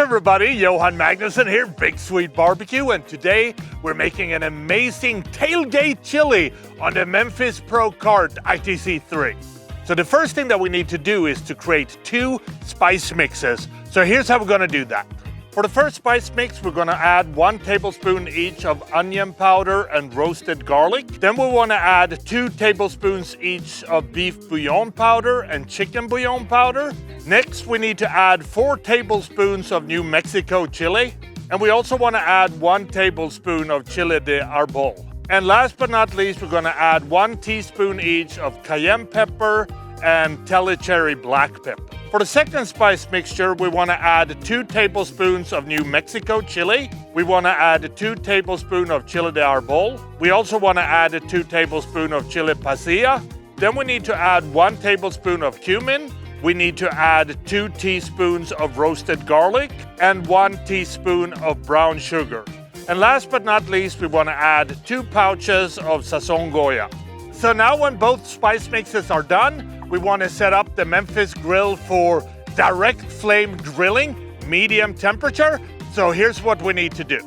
everybody, Johan Magnusson here, Big Sweet Barbecue, and today we're making an amazing tailgate chili on the Memphis Pro Cart ITC3. So the first thing that we need to do is to create 2 spice mixes. So here's how we're gonna do that. For the first spice mix, we're gonna add 1 tablespoon each of onion powder and roasted garlic. Then we wanna add 2 tablespoons each of beef bouillon powder and chicken bouillon powder. Next, we need to add 4 tablespoons of New Mexico chili. And we also wanna add 1 tablespoon of Chile de Arbol. And last but not least, we're gonna add 1 teaspoon each of cayenne pepper and Telicherry black pepper. For the second spice mixture, we want to add 2 tablespoons of New Mexico chili. We want to add 2 tablespoons of Chile de Arbol. We also want to add 2 tablespoons of Chile Pasilla. Then we need to add 1 tablespoon of cumin. We need to add 2 teaspoons of roasted garlic and 1 teaspoon of brown sugar. And last but not least, we want to add 2 pouches of Sazon Goya. So now when both spice mixes are done, we want to set up the Memphis Grill for direct flame grilling, medium temperature. So here's what we need to do.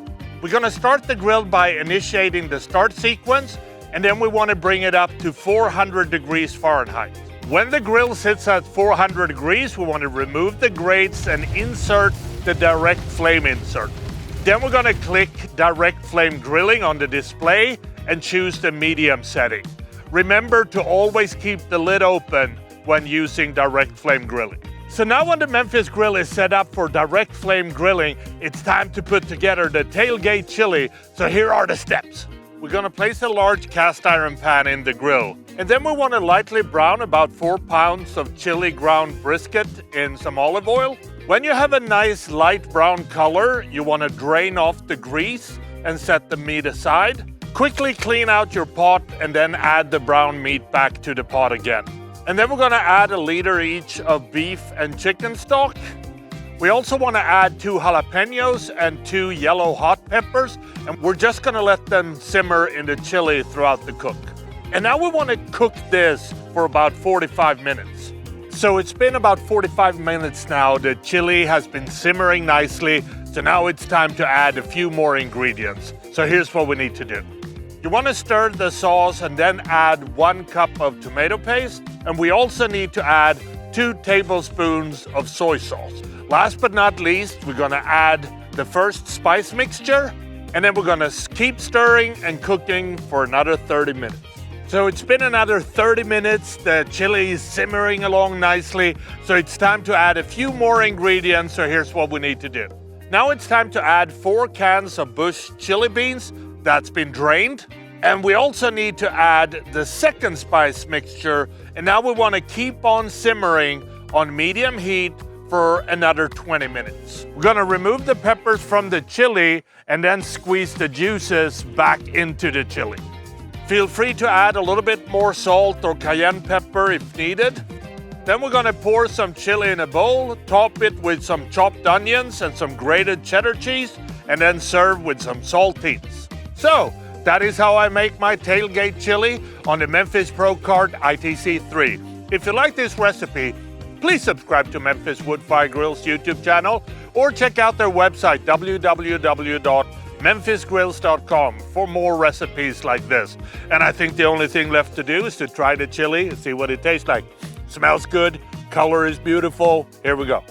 We're going to start the grill by initiating the start sequence, and then we want to bring it up to 400 degrees Fahrenheit. When the grill sits at 400 degrees, we want to remove the grates and insert the direct flame insert. Then we're going to click direct flame grilling on the display and choose the medium setting. Remember to always keep the lid open when using direct flame grilling. So now when the Memphis Grill is set up for direct flame grilling, it's time to put together the tailgate chili. So here are the steps. We're gonna place a large cast iron pan in the grill. And then we wanna lightly brown about 4 pounds of chili ground brisket in some olive oil. When you have a nice light brown color, you wanna drain off the grease and set the meat aside. Quickly clean out your pot and then add the brown meat back to the pot again. And then we're gonna add 1 liter each of beef and chicken stock. We also wanna add 2 jalapenos and 2 yellow hot peppers, and we're just gonna let them simmer in the chili throughout the cook. And now we wanna cook this for about 45 minutes. So it's been about 45 minutes now. The chili has been simmering nicely, so now it's time to add a few more ingredients. So here's what we need to do. You want to stir the sauce and then add 1 cup of tomato paste. And we also need to add 2 tablespoons of soy sauce. Last but not least, we're going to add the first spice mixture. And then we're going to keep stirring and cooking for another 30 minutes. So it's been another 30 minutes. The chili is simmering along nicely. So it's time to add a few more ingredients. So here's what we need to do. Now it's time to add 4 cans of bush chili beans that's been drained. And we also need to add the second spice mixture. And now we want to keep on simmering on medium heat for another 20 minutes. We're going to remove the peppers from the chili and then squeeze the juices back into the chili. Feel free to add a little bit more salt or cayenne pepper if needed. Then we're going to pour some chili in a bowl, top it with some chopped onions and some grated cheddar cheese, and then serve with some saltines. So, that is how I make my tailgate chili on the Memphis Pro Cart ITC3. If you like this recipe, please subscribe to Memphis Wood-Fire Grill's YouTube channel or check out their website, www.memphisgrills.com, for more recipes like this. And I think the only thing left to do is to try the chili and see what it tastes like. Smells good, color is beautiful. Here we go.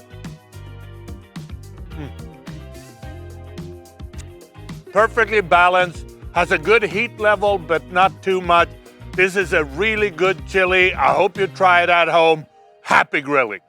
Perfectly balanced, has a good heat level, but not too much. This is a really good chili. I hope you try it at home. Happy grilling.